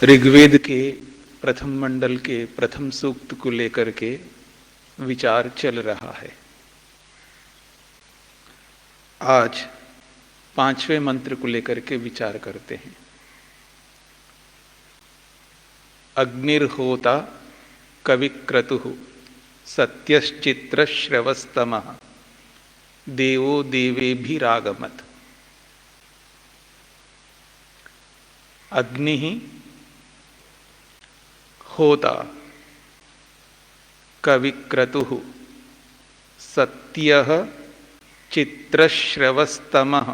ऋग्वेद के प्रथम मंडल के प्रथम सूक्त को लेकर के विचार चल रहा है। आज पांचवें मंत्र को लेकर के विचार करते हैं। अग्निर्होता कविक्रतुः सत्यश्चित्र श्रवस्तमः देवो देवेभिरागमत्। अग्नि होता कविक्रतुः सत्यः चित्रश्रवस्तमः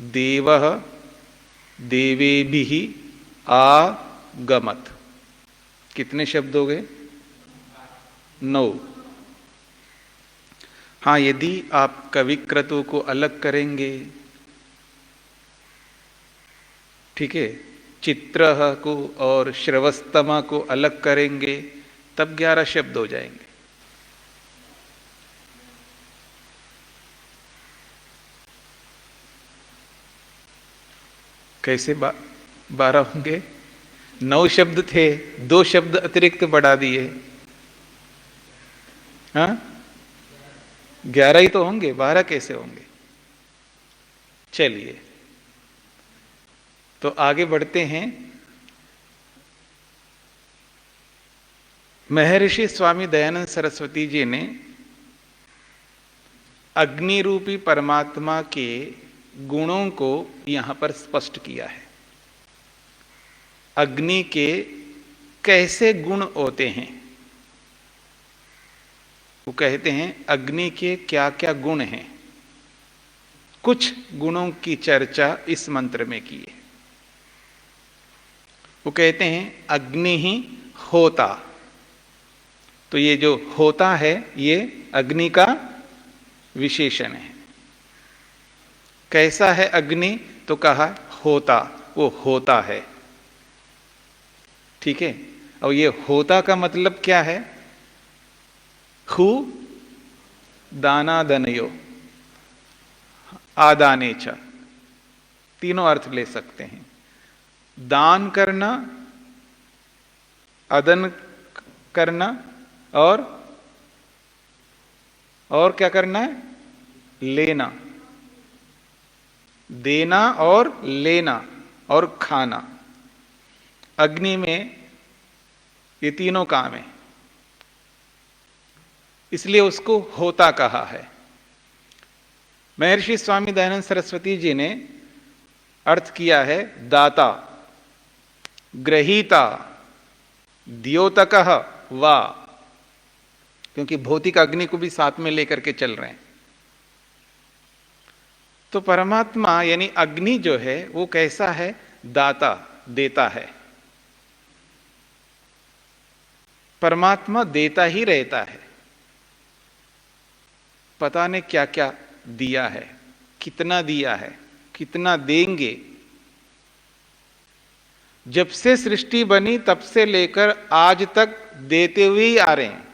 देवः देवेभिः आगमत्। कितने शब्द हो गए? 9। हाँ, यदि आप कविक्रतु को अलग करेंगे, ठीक है, चित्र को और श्रवस्तमा को अलग करेंगे, तब 11 शब्द हो जाएंगे। कैसे 12 होंगे? 9 शब्द थे, 2 शब्द अतिरिक्त बढ़ा दिए। हाँ, 11 ही तो होंगे, 12 कैसे होंगे? चलिए तो आगे बढ़ते हैं। महर्षि स्वामी दयानंद सरस्वती जी ने अग्नि रूपी परमात्मा के गुणों को यहां पर स्पष्ट किया है। अग्नि के कैसे गुण होते हैं, वो कहते हैं अग्नि के क्या क्या गुण हैं। कुछ गुणों की चर्चा इस मंत्र में की है। वो कहते हैं अग्नि ही होता। तो ये जो होता है ये अग्नि का विशेषण है। कैसा है अग्नि? तो कहा होता, वो होता है। ठीक है। और ये होता का मतलब क्या है? हु दानादनयो आदाने च, तीनों अर्थ ले सकते हैं। दान करना, अदन करना और क्या करना है? लेना। देना और लेना और खाना। अग्नि में ये तीनों काम है, इसलिए उसको होता कहा है। महर्षि स्वामी दयानंद सरस्वती जी ने अर्थ किया है दाता, ग्रहीता, द्योतकः वा, क्योंकि भौतिक अग्नि को भी साथ में लेकर के चल रहे हैं। तो परमात्मा यानी अग्नि जो है वो कैसा है? दाता, देता है। परमात्मा देता ही रहता है। पता नहीं क्या क्या दिया है, कितना दिया है, कितना देंगे। जब से सृष्टि बनी तब से लेकर आज तक देते हुए ही आ रहे हैं,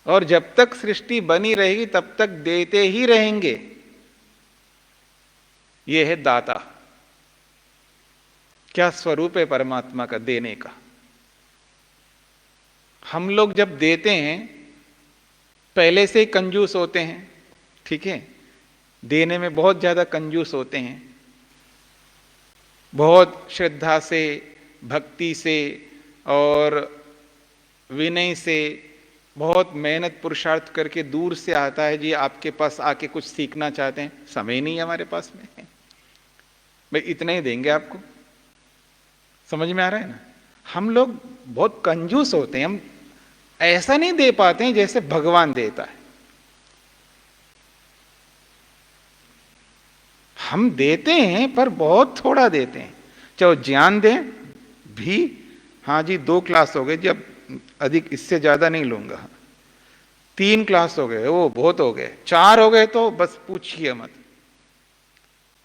और जब तक सृष्टि बनी रहेगी तब तक देते ही रहेंगे। यह है दाता। क्या स्वरूप है परमात्मा का देने का? हम लोग जब देते हैं पहले से ही कंजूस होते हैं, ठीक है, देने में बहुत ज्यादा कंजूस होते हैं। बहुत श्रद्धा से, भक्ति से और विनय से, बहुत मेहनत पुरुषार्थ करके दूर से आता है जी, आपके पास आके कुछ सीखना चाहते हैं, समय नहीं है हमारे पास में, भाई इतना ही देंगे आपको। समझ में आ रहा है ना? हम लोग बहुत कंजूस होते हैं, हम ऐसा नहीं दे पाते हैं जैसे भगवान देता है। हम देते हैं पर बहुत थोड़ा देते हैं। चाहे ज्ञान दें भी, हाँ जी 2 क्लास हो गए जी, अब अधिक इससे ज्यादा नहीं लूंगा, 3 क्लास हो गए वो बहुत हो गए, 4 हो गए तो बस पूछिए मत।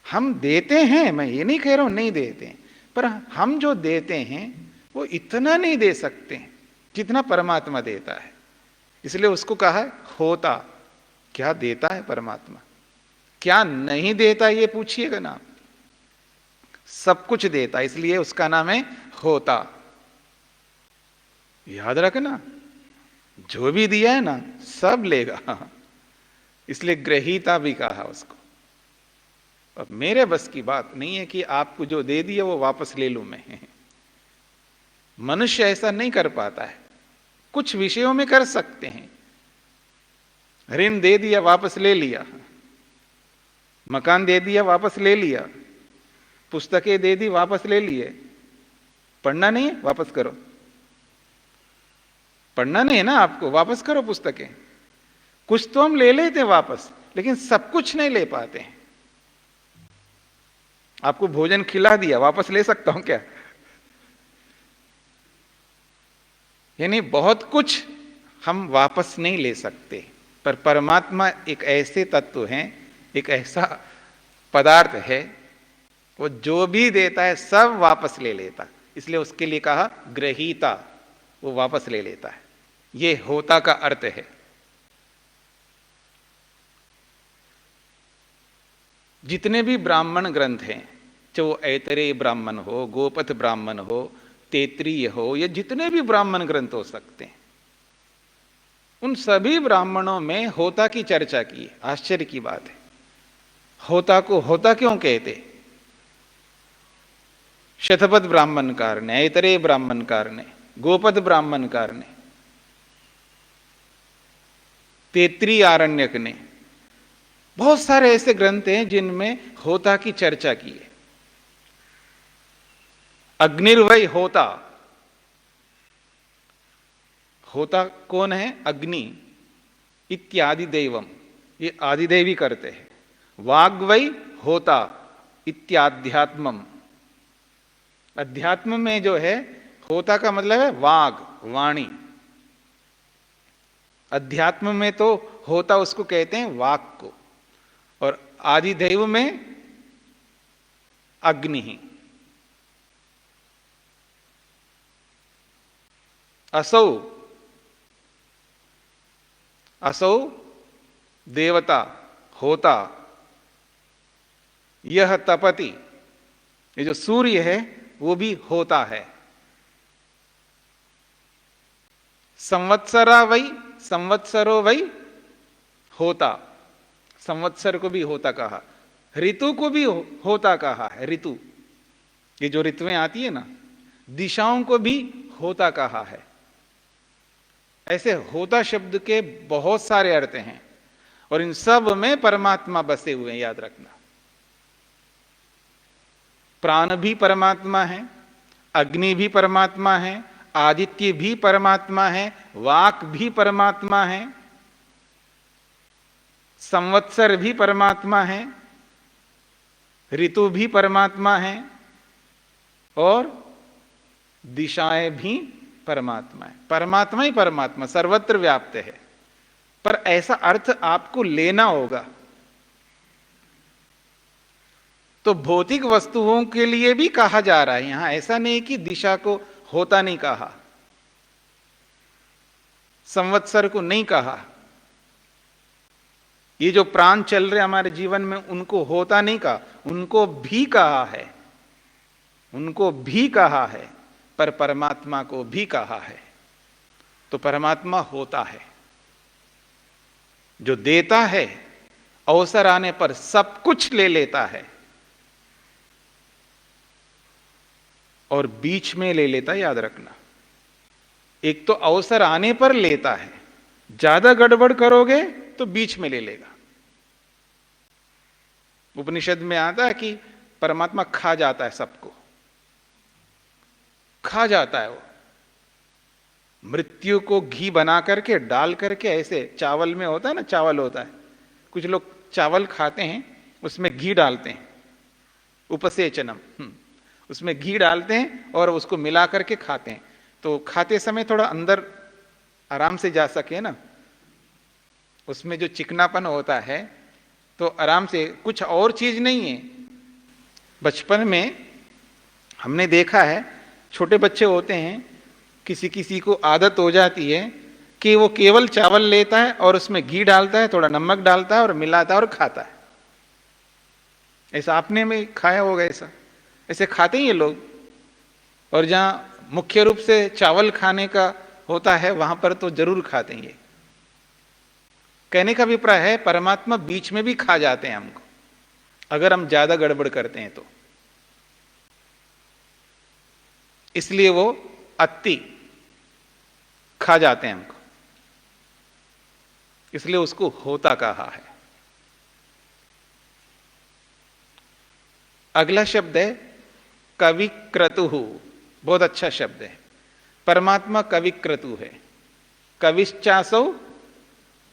हम देते हैं, मैं ये नहीं कह रहा हूं नहीं देते हैं, पर हम जो देते हैं वो इतना नहीं दे सकते जितना परमात्मा देता है। इसलिए उसको कहा है होता। क्या देता है परमात्मा, क्या नहीं देता ये पूछिएगा ना, सब कुछ देता, इसलिए उसका नाम है होता। याद रखना, जो भी दिया है ना सब लेगा, इसलिए ग्रहीता भी कहा उसको। अब मेरे बस की बात नहीं है कि आपको जो दे दिया वो वापस ले लूं मैं। मनुष्य ऐसा नहीं कर पाता है, कुछ विषयों में कर सकते हैं, ऋण दे दिया वापस ले लिया, मकान दे दिया वापस ले लिया, पुस्तकें दे दी वापस ले लिए, पढ़ना नहीं है वापस करो, पढ़ना नहीं है ना आपको वापस करो पुस्तकें। कुछ तो हम ले लेते हैं वापस, लेकिन सब कुछ नहीं ले पाते हैं। आपको भोजन खिला दिया वापस ले सकता हूं क्या? यानी बहुत कुछ हम वापस नहीं ले सकते, पर परमात्मा एक ऐसे तत्व हैं, एक ऐसा पदार्थ है, वो जो भी देता है सब वापस ले लेता, इसलिए उसके लिए कहा ग्रहीता, वो वापस ले लेता है। ये होता का अर्थ है। जितने भी ब्राह्मण ग्रंथ हैं, चाहे वो ऐतरेय ब्राह्मण हो, गोपथ ब्राह्मण हो, तैत्रीय हो, या जितने भी ब्राह्मण ग्रंथ हो सकते हैं, उन सभी ब्राह्मणों में होता की चर्चा की है। आश्चर्य की बात है, होता को होता क्यों कहते? शतपथ ब्राह्मणकार ने, ऐतरेय ब्राह्मणकार ने, गोपथ ब्राह्मणकार ने, तैत्रीय आरण्यक ने, बहुत सारे ऐसे ग्रंथ हैं जिनमें होता की चर्चा की है। अग्निर्वै होता, होता कौन है? अग्नि इत्यादि देवम, ये आदिदेवी करते हैं। वाग्वै होता इत्याध्यात्मम, अध्यात्म में जो है होता का मतलब है वाग, वाणी। अध्यात्म में तो होता उसको कहते हैं वाक को, और आदिदेव में अग्नि ही। असौ, असौ देवता होता, यह तपति, ये जो सूर्य है वो भी होता है। संवत्सरा वै, संवत्सरो वै होता, संवत्सर को भी होता कहा, ऋतु को भी होता कहा है। ऋतु, ये जो ऋतुएं आती है ना, दिशाओं को भी होता कहा है। ऐसे होता शब्द के बहुत सारे अर्थ हैं, और इन सब में परमात्मा बसे हुए हैं, याद रखना। प्राण भी परमात्मा है, अग्नि भी परमात्मा है, आदित्य भी परमात्मा है, वाक भी परमात्मा है, संवत्सर भी परमात्मा है, ऋतु भी परमात्मा है, और दिशाएं भी परमात्मा है। परमात्मा ही परमात्मा सर्वत्र व्याप्त है, पर ऐसा अर्थ आपको लेना होगा। तो भौतिक वस्तुओं के लिए भी कहा जा रहा है यहां, ऐसा नहीं कि दिशा को होता नहीं कहा, संवत्सर को नहीं कहा। ये जो प्राण चल रहे हमारे जीवन में उनको होता नहीं कहा, उनको भी कहा है, उनको भी कहा है, पर परमात्मा को भी कहा है। तो परमात्मा होता है, जो देता है, अवसर आने पर सब कुछ ले लेता है, और बीच में ले लेता, याद रखना। एक तो अवसर आने पर लेता है, ज्यादा गड़बड़ करोगे तो बीच में ले लेगा। उपनिषद में आता है कि परमात्मा खा जाता है, सबको खा जाता है वो। मृत्यु को घी बना करके डाल करके, ऐसे चावल में होता है ना, चावल होता है, कुछ लोग चावल खाते हैं उसमें घी डालते हैं, उपसेचनम, उसमें घी डालते हैं और उसको मिला करके खाते हैं। तो खाते समय थोड़ा अंदर आराम से जा सके ना, उसमें जो चिकनापन होता है तो आराम से, कुछ और चीज नहीं है। बचपन में हमने देखा है, छोटे बच्चे होते हैं, किसी किसी को आदत हो जाती है कि वो केवल चावल लेता है और उसमें घी डालता है, थोड़ा नमक डालता है और मिलाता है और खाता है। ऐसा आपने में खाया होगा, ऐसा ऐसे खाते ही ये लोग। और जहां मुख्य रूप से चावल खाने का होता है वहां पर तो जरूर खाते हैं। ये कहने का अभिप्राय है परमात्मा बीच में भी खा जाते हैं हमको, अगर हम ज्यादा गड़बड़ करते हैं तो। इसलिए वो अति खा जाते हैं हमको, इसलिए उसको होता कहा है। अगला शब्द है कविक्रतु। बहुत अच्छा शब्द है। परमात्मा कविक्रतु है। कविश्चासौ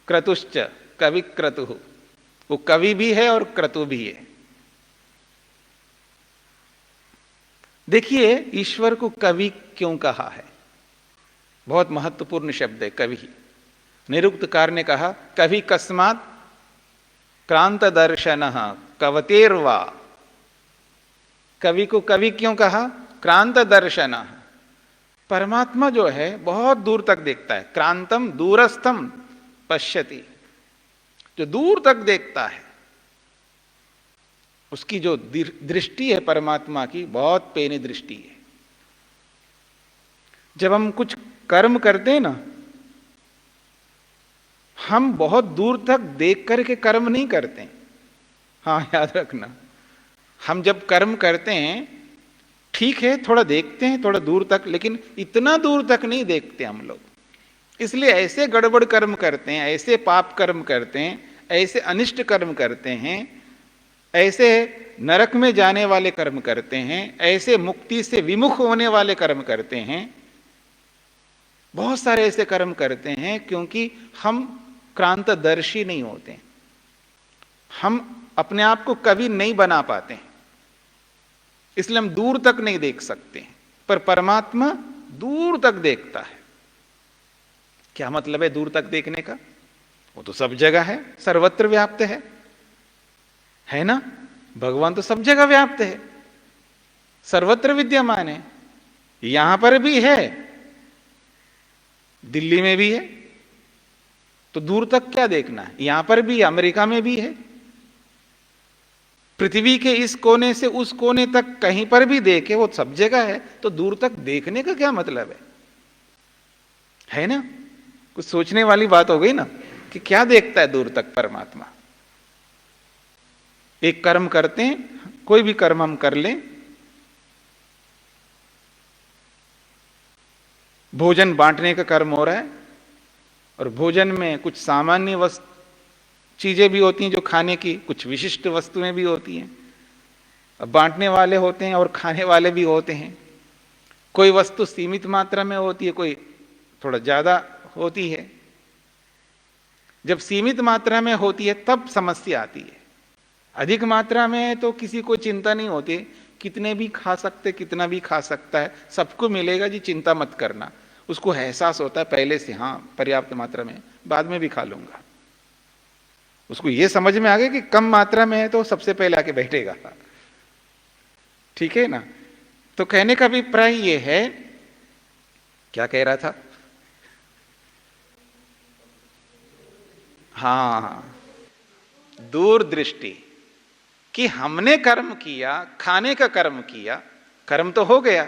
क्रतुश्च, कविक्रतु। वो कवि भी है और क्रतु भी है। देखिए ईश्वर को कवि क्यों कहा है, बहुत महत्वपूर्ण शब्द है कवि। निरुक्तकार ने कहा कवि कस्मात् क्रांत दर्शन कवतेर्वा। कवि को कवि क्यों कहा, क्रांत दर्शन। परमात्मा जो है बहुत दूर तक देखता है। क्रांतम दूरस्थम पश्यति, जो दूर तक देखता है, उसकी जो दृष्टि है परमात्मा की बहुत पेनी दृष्टि है। जब हम कुछ कर्म करते हैं ना, हम बहुत दूर तक देख करके कर्म नहीं करते। हाँ याद रखना, हम जब कर्म करते हैं ठीक है, थोड़ा देखते हैं थोड़ा दूर तक, लेकिन इतना दूर तक नहीं देखते हम लोग। इसलिए ऐसे गड़बड़ कर्म करते हैं, ऐसे पाप कर्म करते हैं, ऐसे अनिष्ट कर्म करते हैं, ऐसे नरक में जाने वाले कर्म करते हैं, ऐसे मुक्ति से विमुख होने वाले कर्म करते हैं। बहुत सारे ऐसे कर्म करते हैं क्योंकि हम क्रांतदर्शी नहीं होते, हम अपने आप को कवि नहीं बना पाते, इसलिए हम दूर तक नहीं देख सकते। पर परमात्मा दूर तक देखता है। क्या मतलब है दूर तक देखने का? वो तो सब जगह है, सर्वत्र व्याप्त है ना। भगवान तो सब जगह व्याप्त है, सर्वत्र विद्यमान है। यहां पर भी है, दिल्ली में भी है, तो दूर तक क्या देखना है? यहां पर भी, अमेरिका में भी है, पृथ्वी के इस कोने से उस कोने तक कहीं पर भी देखे, वो सब जगह है। तो दूर तक देखने का क्या मतलब है ना? कुछ सोचने वाली बात हो गई ना कि क्या देखता है दूर तक परमात्मा। एक कर्म करते हैं, कोई भी कर्म हम कर लें, भोजन बांटने का कर्म हो रहा है, और भोजन में कुछ सामान्य चीजें भी होती हैं जो खाने की, कुछ विशिष्ट वस्तुएं भी होती हैं। अब बांटने वाले होते हैं और खाने वाले भी होते हैं। कोई वस्तु सीमित मात्रा में होती है, कोई थोड़ा ज्यादा होती है। जब सीमित मात्रा में होती है तब समस्या आती है। अधिक मात्रा में तो किसी को चिंता नहीं होती, कितने भी खा सकते, कितना भी खा सकता है, सबको मिलेगा जी, चिंता मत करना। उसको एहसास होता है पहले से, हाँ पर्याप्त मात्रा में, बाद में भी खा लूंगा। उसको यह समझ में आ गया कि कम मात्रा में है तो सबसे पहले आके बैठेगा। ठीक है ना? तो कहने का अभिप्राय यह है, क्या कह रहा था? हाँ, दूरदृष्टि कि हमने कर्म किया, खाने का कर्म किया, कर्म तो हो गया,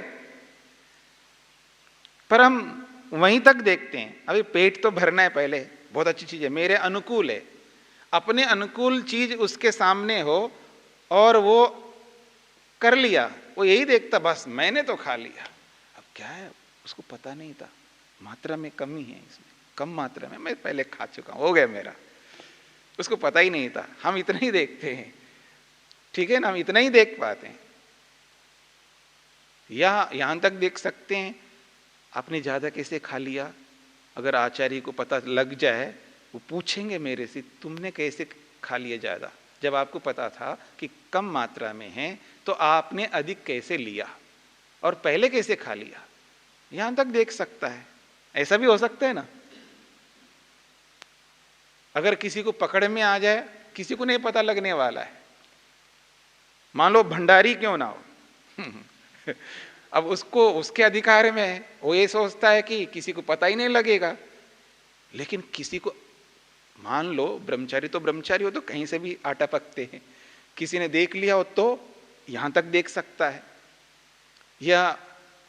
पर हम वहीं तक देखते हैं। अभी पेट तो भरना है पहले, बहुत अच्छी चीज है, मेरे अनुकूल है, अपने अनुकूल चीज उसके सामने हो और वो कर लिया, वो यही देखता बस मैंने तो खा लिया। अब क्या है, उसको पता नहीं था मात्रा में कमी है इसमें, कम मात्रा में, मैं पहले खा चुका हूं, हो गया मेरा, उसको पता ही नहीं था। हम इतना ही देखते हैं, ठीक है ना, हम इतना ही देख पाते हैं। या यहां तक देख सकते हैं आपने ज्यादा कैसे खा लिया, अगर आचार्य को पता लग जाए, वो पूछेंगे मेरे से तुमने कैसे खा लिया ज्यादा, जब आपको पता था कि कम मात्रा में है तो आपने अधिक कैसे लिया और पहले कैसे खा लिया। यहां तक देख सकता है। ऐसा भी हो सकता है ना, अगर किसी को पकड़ में आ जाए, किसी को नहीं पता लगने वाला है, मान लो भंडारी क्यों ना हो अब उसको उसके अधिकार में है, वो ये सोचता है कि किसी को पता ही नहीं लगेगा। लेकिन किसी को, मान लो ब्रह्मचारी तो ब्रह्मचारी हो तो कहीं से भी आटा पकते हैं, किसी ने देख लिया हो तो यहां तक देख सकता है, या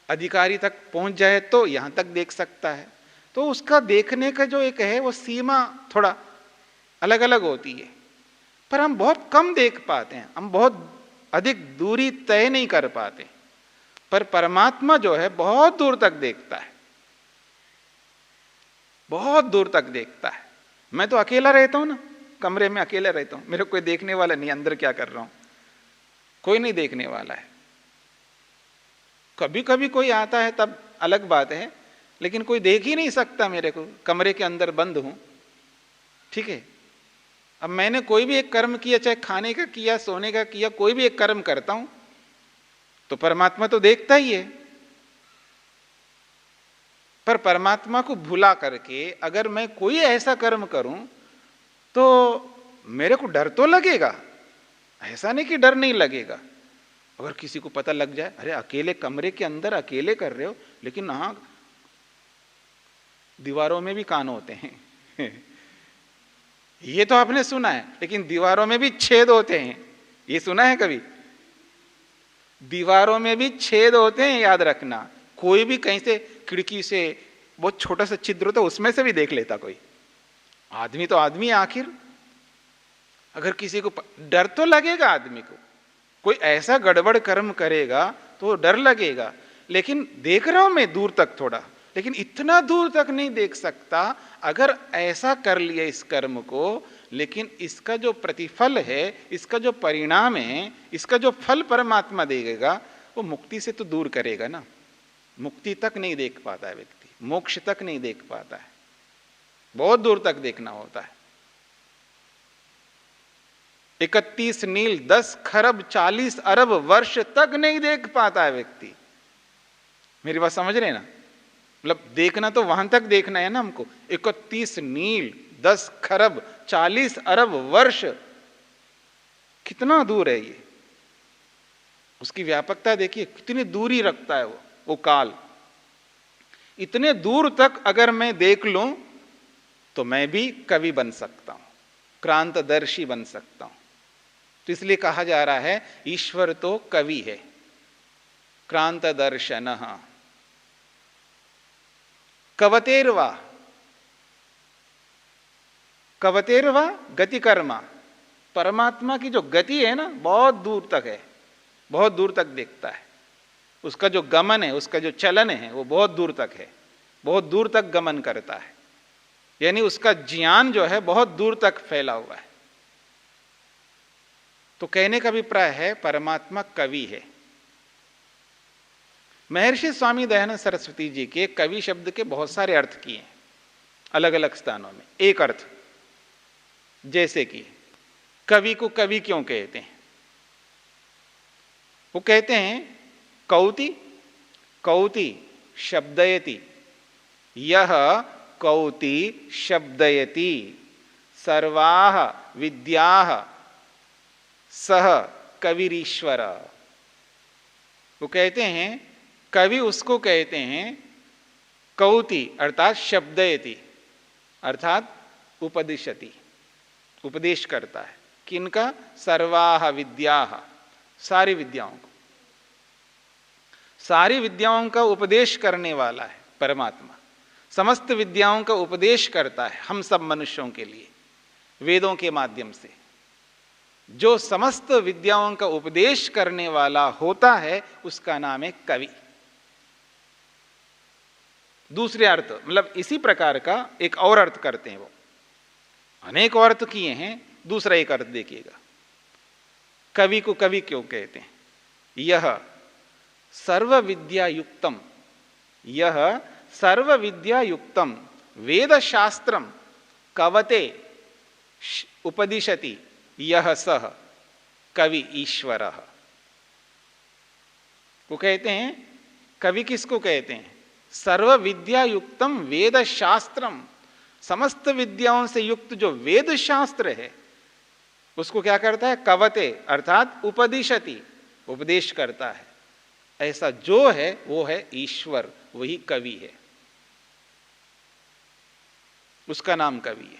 अधिकारी तक पहुंच जाए तो यहां तक देख सकता है। तो उसका देखने का जो एक है वो सीमा थोड़ा अलग अलग होती है, पर हम बहुत कम देख पाते हैं, हम बहुत अधिक दूरी तय नहीं कर पाते। पर परमात्मा जो है बहुत दूर तक देखता है, बहुत दूर तक देखता है। मैं तो अकेला रहता हूं ना, कमरे में अकेला रहता हूं, मेरे कोई देखने वाला नहीं, अंदर क्या कर रहा हूं कोई नहीं देखने वाला है। कभी कभी कोई आता है तब अलग बात है, लेकिन कोई देख ही नहीं सकता मेरे को, कमरे के अंदर बंद हूं, ठीक है। अब मैंने कोई भी एक कर्म किया, चाहे खाने का किया, सोने का किया, कोई भी एक कर्म करता हूं तो परमात्मा तो देखता ही है। पर परमात्मा को भुला करके अगर मैं कोई ऐसा कर्म करूं तो मेरे को डर तो लगेगा, ऐसा नहीं कि डर नहीं लगेगा। अगर किसी को पता लग जाए, अरे अकेले कमरे के अंदर अकेले कर रहे हो, लेकिन हाँ दीवारों में भी कान होते हैं ये तो आपने सुना है, लेकिन दीवारों में भी छेद होते हैं, ये सुना है कभी? दीवारों में भी छेद होते हैं, याद रखना। कोई भी कहीं से खिड़की से बहुत छोटा सा छिद्र होता है, उसमें से भी देख लेता कोई। आदमी तो आदमी है आखिर। अगर किसी को डर तो लगेगा, आदमी को कोई ऐसा गड़बड़ कर्म करेगा तो डर लगेगा। लेकिन देख रहा हूं मैं दूर तक थोड़ा, लेकिन इतना दूर तक नहीं देख सकता। अगर ऐसा कर लिया इस कर्म को, लेकिन इसका जो प्रतिफल है, इसका जो परिणाम है, इसका जो फल परमात्मा देगा, वो मुक्ति से तो दूर करेगा ना। मुक्ति तक नहीं देख पाता है व्यक्ति, मोक्ष तक नहीं देख पाता है, बहुत दूर तक देखना होता है। 31 नील 10 खरब 40 अरब वर्ष तक नहीं देख पाता है व्यक्ति। मेरी बात समझ रहे हैं ना? मतलब देखना तो वहां तक देखना है ना हमको। 31 नील 10 खरब 40 अरब वर्ष, कितना दूर है ये। उसकी व्यापकता देखिए, कितनी दूरी रखता है वो काल। इतने दूर तक अगर मैं देख लूं तो मैं भी कवि बन सकता हूं, क्रांतदर्शी बन सकता हूं। तो इसलिए कहा जा रहा है ईश्वर तो कवि है, क्रांतदर्शनः। कवतेर्वा, कवतेर्वा गति कर्मा। परमात्मा की जो गति है ना, बहुत दूर तक है, बहुत दूर तक देखता है। उसका जो गमन है, उसका जो चलन है, वो बहुत दूर तक है, बहुत दूर तक गमन करता है। यानी उसका ज्ञान जो है बहुत दूर तक फैला हुआ है। तो कहने का अभिप्राय है परमात्मा कवि है। महर्षि स्वामी दयानंद सरस्वती जी के कवि शब्द के बहुत सारे अर्थ किए हैं अलग अलग स्थानों में। एक अर्थ, जैसे कि कवि को कवि क्यों कहते हैं? वो कहते हैं कौति, कौति शब्दयति, यह कौति शब्दयति सर्वाः विद्याः सह कविरीश्वर। वो कहते हैं कवि उसको कहते हैं कौति अर्थात शब्दयति अर्थात उपदिशति, उपदेश करता है। किनका? सर्वाः विद्याः, सारी विद्याओं को, सारी विद्याओं का उपदेश करने वाला है परमात्मा। समस्त विद्याओं का उपदेश करता है हम सब मनुष्यों के लिए वेदों के माध्यम से। जो समस्त विद्याओं का उपदेश करने वाला होता है उसका नाम है कवि। दूसरे अर्थ, मतलब इसी प्रकार का एक और अर्थ करते हैं वो। अनेक अर्थ किए हैं, दूसरा एक अर्थ देखिएगा। कवि को कवि क्यों कहते हैं? यह सर्व विद्या युक्तम, यह सर्व विद्या युक्तम वेद शास्त्रम कवते उपदिशति यह सह कवि ईश्वरः को कहते हैं। कवि किसको कहते हैं? सर्व विद्या युक्तम वेद शास्त्रम, समस्त विद्याओं से युक्त जो वेद शास्त्र है उसको क्या करता है? कवते अर्थात उपदिशति, उपदेश करता है। ऐसा जो है वो है ईश्वर, वही कवि है, उसका नाम कवि है।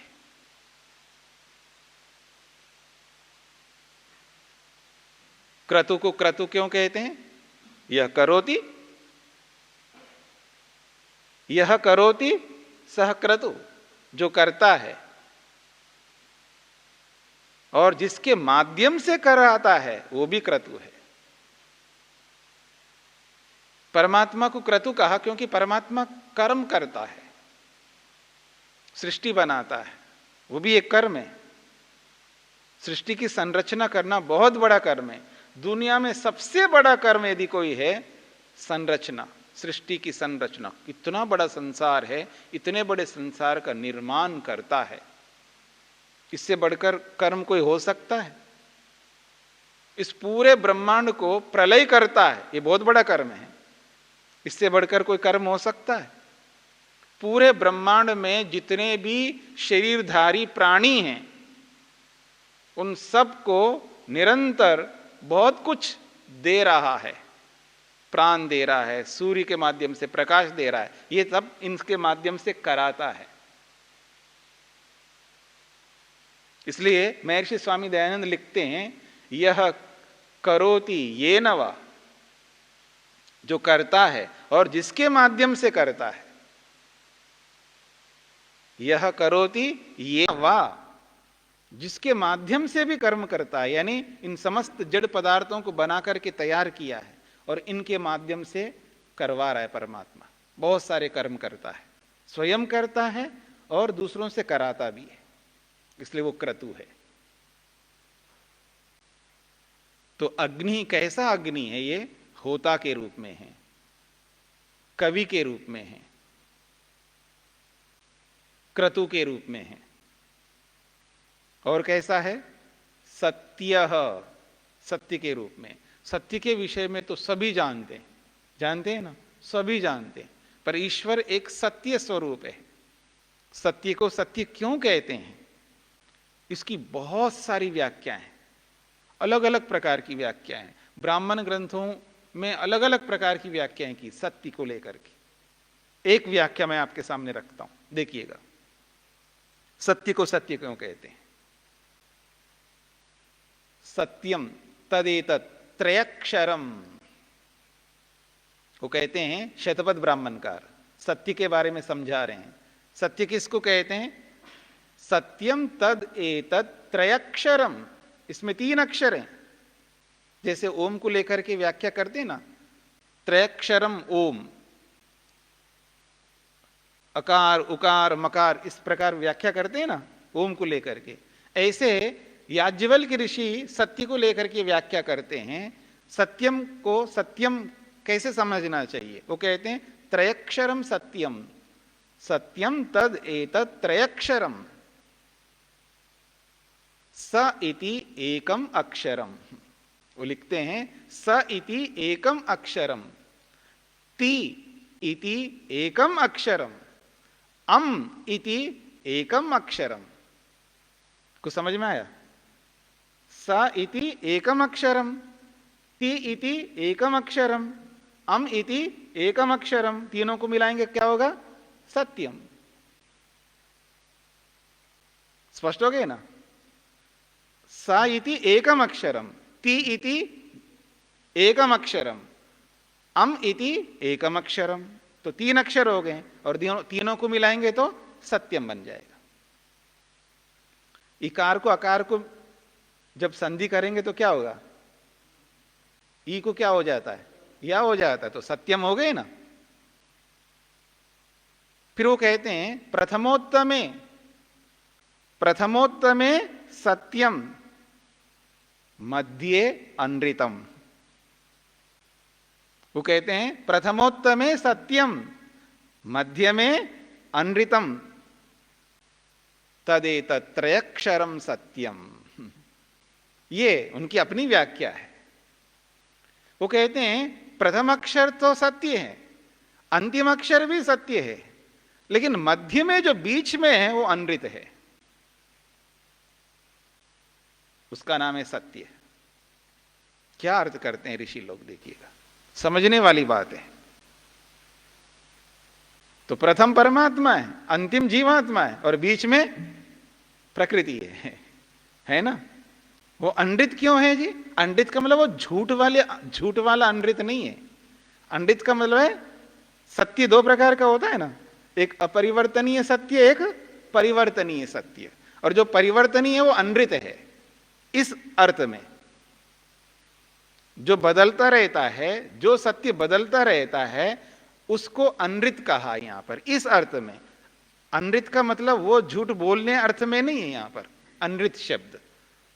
क्रतु को क्रतु क्यों कहते हैं? यह करोति, यह करोति सह क्रतु, जो करता है और जिसके माध्यम से कराता है वो भी क्रतु है। परमात्मा को क्रतु कहा क्योंकि परमात्मा कर्म करता है, सृष्टि बनाता है, वो भी एक कर्म है। सृष्टि की संरचना करना बहुत बड़ा कर्म है। दुनिया में सबसे बड़ा कर्म यदि कोई है, संरचना, सृष्टि की संरचना। इतना बड़ा संसार है, इतने बड़े संसार का निर्माण करता है, इससे बढ़कर कर्म कोई हो सकता है? इस पूरे ब्रह्मांड को प्रलय करता है, ये बहुत बड़ा कर्म है, इससे बढ़कर कोई कर्म हो सकता है? पूरे ब्रह्मांड में जितने भी शरीरधारी प्राणी हैं उन सबको निरंतर बहुत कुछ दे रहा है, प्राण दे रहा है, सूर्य के माध्यम से प्रकाश दे रहा है, ये सब इनके माध्यम से कराता है। इसलिए महर्षि स्वामी दयानंद लिखते हैं, यह करोति येन वा, जो करता है और जिसके माध्यम से करता है। यह करोति येन वा, जिसके माध्यम से भी कर्म करता है, यानी इन समस्त जड़ पदार्थों को बना करके तैयार किया है और इनके माध्यम से करवा रहा है। परमात्मा बहुत सारे कर्म करता है, स्वयं करता है और दूसरों से कराता भी है, इसलिए वो क्रतु है। तो अग्नि कैसा अग्नि है? ये होता के रूप में है, कवि के रूप में है, क्रतु के रूप में है। और कैसा है? सत्य, सत्य के रूप में। सत्य के विषय में तो सभी जानते हैं, जानते हैं ना, सभी जानते हैं। पर ईश्वर एक सत्य स्वरूप है। सत्य को सत्य क्यों कहते हैं? इसकी बहुत सारी व्याख्याएं, अलग अलग प्रकार की व्याख्याएं, ब्राह्मण ग्रंथों में अलग अलग प्रकार की व्याख्याएं की सत्य को लेकर के। एक व्याख्या मैं आपके सामने रखता हूं, देखिएगा सत्य को सत्य क्यों कहते हैं। सत्यम तदेतत् त्रयक्षरम वो कहते हैं शतपथ ब्राह्मणकार, सत्य के बारे में समझा रहे हैं। सत्य किसको कहते हैं? सत्यम तद एतत् त्रयक्षरम, इसमें 3 अक्षर हैं। जैसे ओम को लेकर के व्याख्या करते हैं ना, त्रयक्षरम ओम, अकार उकार मकार, इस प्रकार व्याख्या करते हैं ना ओम को लेकर के। ऐसे याज्ञवल्क्य ऋषि सत्य को लेकर के व्याख्या करते हैं। सत्यम को सत्यम कैसे समझना चाहिए? वो कहते हैं त्रयक्षरम सत्यम, सत्यम तद एतत् त्रयक्षरम, स इति एकम अक्षरम। वो लिखते हैं स इति एकम अक्षरम, ति इति एकम अक्षरम, अम इति एकम अक्षरम। कुछ समझ में आया? स इति एकम अक्षरम, ति इति एकम अक्षरम, अम इति एकम अक्षरम, तीनों को मिलाएंगे क्या होगा? सत्यम। स्पष्ट हो गए ना? स इति एकम अक्षरम, ति इति एकम अक्षरम, अम इति एकम अक्षरम, तो 3 अक्षर हो गए और तीनों को मिलाएंगे तो सत्यम बन जाएगा। इकार को अकार को जब संधि करेंगे तो क्या होगा? ई को क्या हो जाता है? या हो जाता है, तो सत्यम हो गए ना। फिर वो कहते हैं प्रथमोत्तमे प्रथमोत्तमे सत्यम मध्ये अनृतम। वो कहते हैं प्रथमोत्तमे सत्यम मध्य में अनृतम तदेतत्रयक्षरम सत्यम। ये उनकी अपनी व्याख्या है। वो कहते हैं प्रथम अक्षर तो सत्य है, अंतिम अक्षर भी सत्य है, लेकिन मध्य में जो बीच में है वो अनृत है, उसका नाम है सत्य। क्या अर्थ करते हैं ऋषि लोग, देखिएगा, समझने वाली बात है। तो प्रथम परमात्मा है, अंतिम जीवात्मा है, और बीच में प्रकृति है ना। वो अनृत क्यों है जी? अनृत का मतलब वो झूठ वाला अनृत नहीं है। अनृत का मतलब है सत्य दो प्रकार का होता है ना, एक अपरिवर्तनीय सत्य, एक परिवर्तनीय सत्य, और जो परिवर्तनीय है वो अनृत है। इस अर्थ में जो बदलता रहता है, जो सत्य बदलता रहता है, उसको अनृत कहा यहां पर। इस अर्थ में अनृत का मतलब वो झूठ बोलने अर्थ में नहीं है। यहां पर अनृत शब्द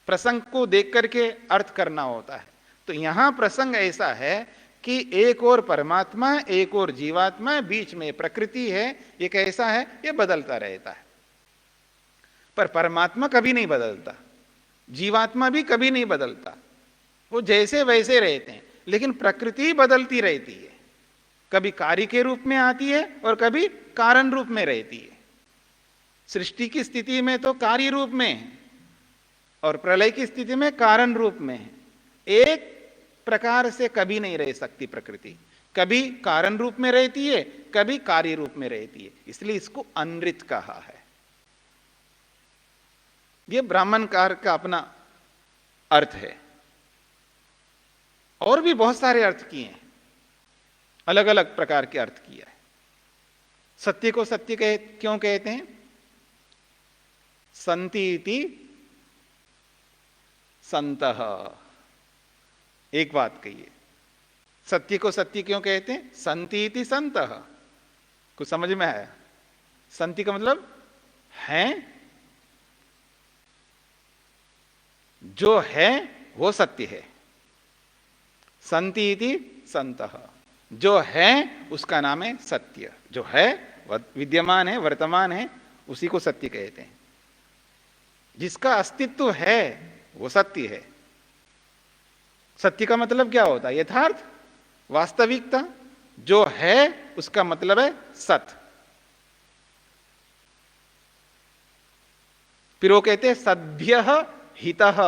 प्रसंग को देख करके अर्थ करना होता है। तो यहां प्रसंग ऐसा है कि एक और परमात्मा, एक और जीवात्मा, बीच में प्रकृति है। ये कैसा है? ये बदलता रहता है, पर परमात्मा कभी नहीं बदलता, जीवात्मा भी कभी नहीं बदलता, वो जैसे वैसे रहते हैं। लेकिन प्रकृति बदलती रहती है, कभी कार्य के रूप में आती है और कभी कारण रूप में रहती है। सृष्टि की स्थिति में तो कार्य रूप में है और प्रलय की स्थिति में कारण रूप में है। एक प्रकार से कभी नहीं रह सकती प्रकृति, कभी कारण रूप में रहती है, कभी कार्य रूप में रहती है, इसलिए इसको अनृत कहा है। यह ब्राह्मणकार का अपना अर्थ है। और भी बहुत सारे अर्थ किए हैं, अलग अलग प्रकार के अर्थ किया है। सत्य को सत्य क्यों कहते हैं? संतीति संतः। एक बात कहिए, सत्य को सत्य क्यों कहते हैं? संतीति संतः। कुछ समझ में आया? संति का मतलब है, जो है वो सत्य है। संतीति संतः, जो है उसका नाम है सत्य। जो है, विद्यमान है, वर्तमान है, उसी को सत्य कहते हैं। जिसका अस्तित्व है वो सत्य है। सत्य का मतलब क्या होता है? यथार्थ, वास्तविकता। जो है उसका मतलब है सत। फिर वो कहते हैं सद्यः हितः।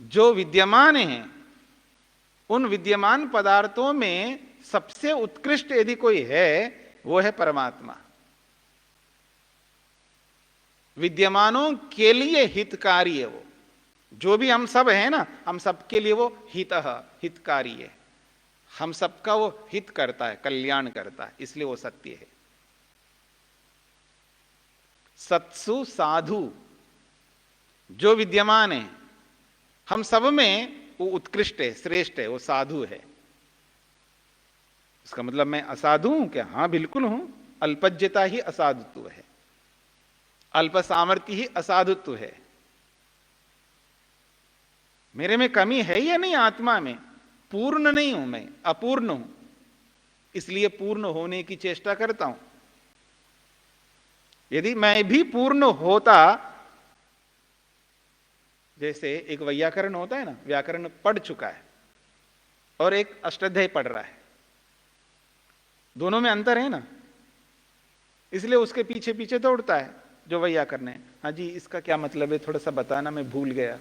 जो विद्यमान है, उन विद्यमान पदार्थों में सबसे उत्कृष्ट यदि कोई है वो है परमात्मा। विद्यमानों के लिए हितकारी है वो। जो भी हम सब है ना, हम सबके लिए वो हितकारी है। हम सबका वो हित करता है, कल्याण करता है, इसलिए वो सत्य है। सत्सु साधु, जो विद्यमान है हम सब में, वो उत्कृष्ट है, श्रेष्ठ है, वो साधु है। इसका मतलब मैं असाधु हूं क्या? हां बिल्कुल हूं। अल्पज्यता ही असाधुत्व है, अल्प सामर्थ्य ही असाधुत्व है। मेरे में कमी है या नहीं? आत्मा में पूर्ण नहीं हूं, मैं अपूर्ण हूं, इसलिए पूर्ण होने की चेष्टा करता हूं। यदि मैं भी पूर्ण होता, जैसे एक व्याकरण होता है ना, व्याकरण पढ़ चुका है और एक अष्टाध्यायी पढ़ रहा है, दोनों में अंतर है ना, इसलिए उसके पीछे पीछे दौड़ता है जो व्याकरण है। हाँ जी, इसका क्या मतलब है, थोड़ा सा बताना, मैं भूल गया।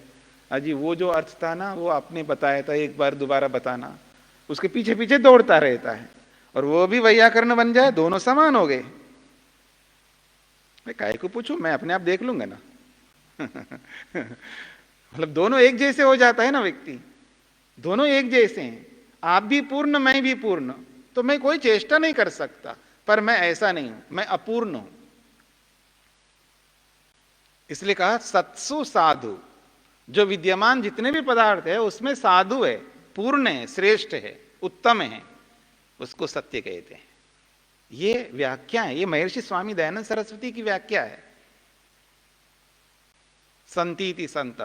हाँ जी, वो जो अर्थ था ना वो आपने बताया था, एक बार दोबारा बताना। उसके पीछे पीछे दौड़ता रहता है, और वो भी व्याकरण बन जाए, दोनों समान हो गए। मैं काहे को पूछूं, मैं अपने आप देख लूंगा ना। मतलब दोनों एक जैसे हो जाता है ना व्यक्ति, दोनों एक जैसे हैं। आप भी पूर्ण, मैं भी पूर्ण, तो मैं कोई चेष्टा नहीं कर सकता, पर मैं ऐसा नहीं हूं, मैं अपूर्ण हूं। इसलिए कहा सत्सु साधु। जो विद्यमान जितने भी पदार्थ है उसमें साधु है, पूर्ण है, श्रेष्ठ है, उत्तम है, उसको सत्य कहते हैं। ये व्याख्या है, ये महर्षि स्वामी दयानंद सरस्वती की व्याख्या है। संतीति संत,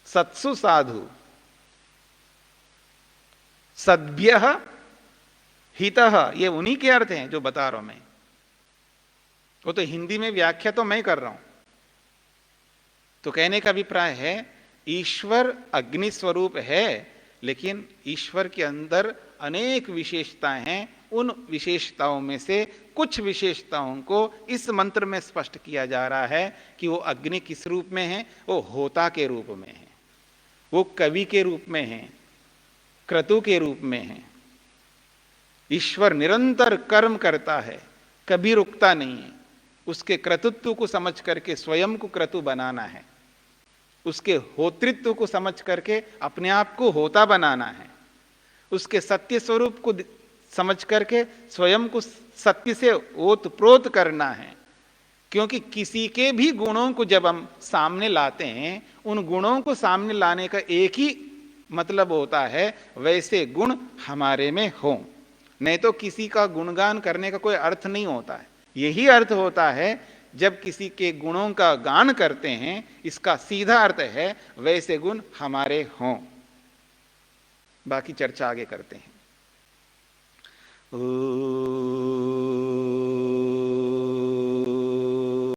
सत्सु साधु, सद्भ्य हितः, ये उन्हीं के अर्थ हैं जो बता रहा हूं मैं। वो तो हिंदी में व्याख्या तो मैं कर रहा हूं। तो कहने का अभिप्राय है ईश्वर अग्नि स्वरूप है, लेकिन ईश्वर के अंदर अनेक विशेषताएं हैं। उन विशेषताओं में से कुछ विशेषताओं को इस मंत्र में स्पष्ट किया जा रहा है कि वो अग्नि किस रूप में है। वो होता के रूप में है, वो कवि के रूप में है, क्रतु के रूप में है। ईश्वर निरंतर कर्म करता है, कभी रुकता नहीं है। उसके क्रतुत्व को समझ करके स्वयं को क्रतु बनाना है, उसके होतृत्व को समझ करके अपने आप को होता बनाना है, उसके सत्य स्वरूप को समझ करके स्वयं को सत्य से ओतप्रोत करना है। क्योंकि किसी के भी गुणों को जब हम सामने लाते हैं, उन गुणों को सामने लाने का एक ही मतलब होता है वैसे गुण हमारे में हो, नहीं तो किसी का गुणगान करने का कोई अर्थ नहीं होता है। यही अर्थ होता है जब किसी के गुणों का गान करते हैं, इसका सीधा अर्थ है वैसे गुण हमारे हों। बाकी चर्चा आगे करते हैं।